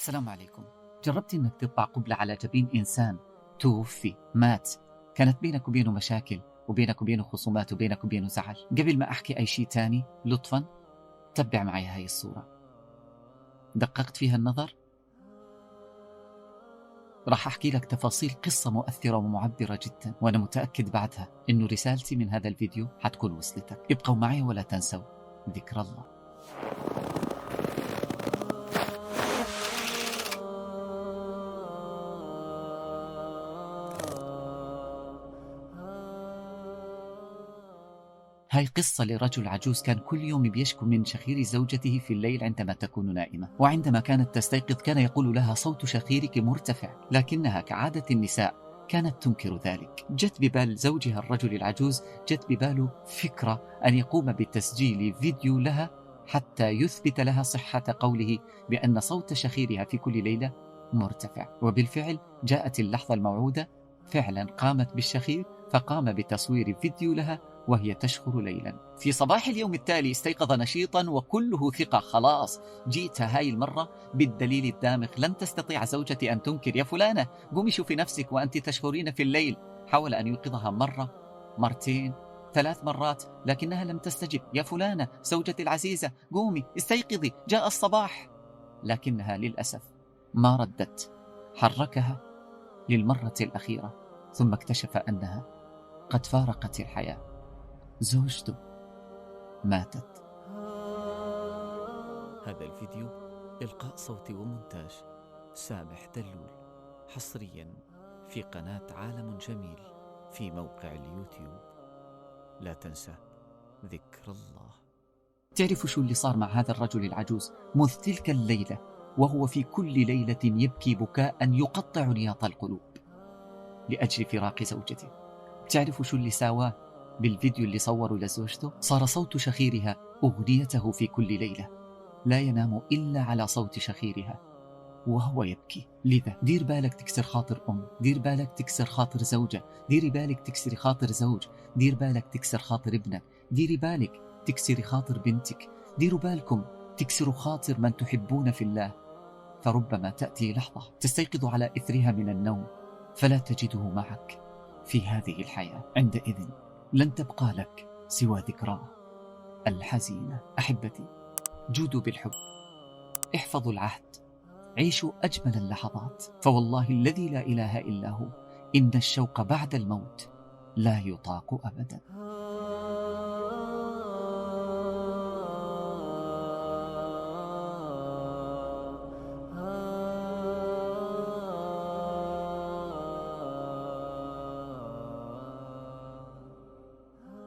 السلام عليكم. جربت انك تطبع قبلة على جبين انسان توفي مات، كانت بينك وبينه مشاكل وبينك وبينه خصومات وبينك وبينه زعل؟ قبل ما احكي اي شيء تاني لطفا تبع معي هاي الصورة. دققت فيها النظر؟ راح احكي لك تفاصيل قصة مؤثرة ومعبرة جدا، وانا متأكد بعدها انه رسالتي من هذا الفيديو حتكون وصلتك. ابقوا معي ولا تنسوا ذكر الله. هاي قصة لرجل عجوز كان كل يوم بيشكو من شخير زوجته في الليل عندما تكون نائمة، وعندما كانت تستيقظ كان يقول لها: صوت شخيرك مرتفع، لكنها كعادة النساء كانت تنكر ذلك. جت ببال زوجها الرجل العجوز، جت بباله فكرة أن يقوم بتسجيل فيديو لها حتى يثبت لها صحة قوله بأن صوت شخيرها في كل ليلة مرتفع. وبالفعل جاءت اللحظة الموعودة، فعلا قامت بالشخير، فقام بتصوير فيديو لها وهي تشخر ليلا. في صباح اليوم التالي استيقظ نشيطا وكله ثقة. خلاص جيت هاي المرة بالدليل الدامغ، لن تستطيع زوجتي أن تنكر. يا فلانة قومي شوفي نفسك وأنت تشخرين في الليل. حاول أن يوقظها مرة، مرتين، 3 مرات، لكنها لم تستجب. يا فلانة زوجتي العزيزة قومي استيقظي جاء الصباح. لكنها للأسف ما ردت. حركها للمرة الأخيرة ثم اكتشف أنها قد فارقت الحياة. زوجته ماتت. هذا الفيديو إلقاء صوتي ومونتاج سامح دلول، حصريا في قناة عالم جميل في موقع اليوتيوب. لا تنسى ذكر الله. تعرف شو اللي صار مع هذا الرجل العجوز منذ تلك الليلة وهو في كل ليلة يبكي بكاء يقطع نياط القلوب لأجل فراق زوجته؟ تعرف شو اللي ساواه بالفيديو اللي صوروا لزوجته؟ صار صوت شخيرها أغنيته في كل ليلة، لا ينام إلا على صوت شخيرها وهو يبكي. لذا دير بالك تكسر خاطر أم، دير بالك تكسر خاطر زوجة، ديري بالك تكسري خاطر زوج، دير بالك تكسر خاطر ابنك، ديري بالك تكسري خاطر بنتك، ديروا بالكم تكسروا خاطر من تحبون في الله. فربما تأتي لحظة تستيقظ على إثرها من النوم فلا تجده معك في هذه الحياة. عندئذ لن تبقى لك سوى ذكراه الحزينة. أحبتي، جودوا بالحب، احفظوا العهد، عيشوا أجمل اللحظات، فوالله الذي لا إله إلا هو إن الشوق بعد الموت لا يطاق أبدا.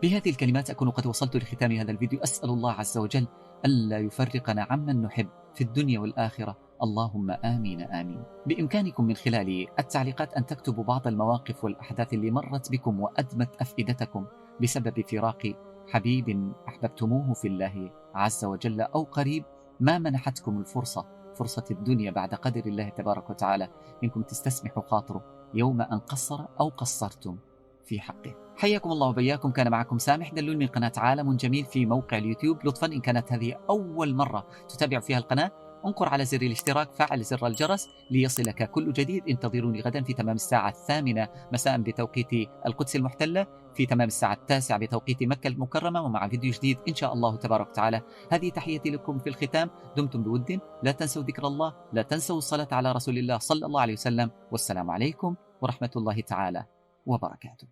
بهذه الكلمات أكون قد وصلت لختام هذا الفيديو. أسأل الله عز وجل ألا يفرقنا عمن نحب في الدنيا والآخرة، اللهم آمين آمين. بإمكانكم من خلال التعليقات أن تكتبوا بعض المواقف والأحداث اللي مرت بكم وأدمت أفئدتكم بسبب فراق حبيب أحببتموه في الله عز وجل أو قريب، ما منحتكم الفرصة، فرصة الدنيا بعد قدر الله تبارك وتعالى، إنكم تستسمحوا خاطره يوم أن قصر أو قصرتم في حقه. حياكم الله وبياكم. كان معكم سامح دلول من قناة عالم جميل في موقع اليوتيوب. لطفا إن كانت هذه أول مرة تتابع فيها القناة انقر على زر الاشتراك، فعل زر الجرس ليصلك كل جديد. انتظروني غدا في تمام الساعة 8 مساء بتوقيت القدس المحتلة، في تمام الساعة 9 بتوقيت مكة المكرمة، ومع فيديو جديد إن شاء الله تبارك وتعالى. هذه تحياتي لكم في الختام، دمتم بود، لا تنسوا ذكر الله، لا تنسوا الصلاة على رسول الله صلى الله عليه وسلم، والسلام عليكم ورحمة الله تعالى وبركاته.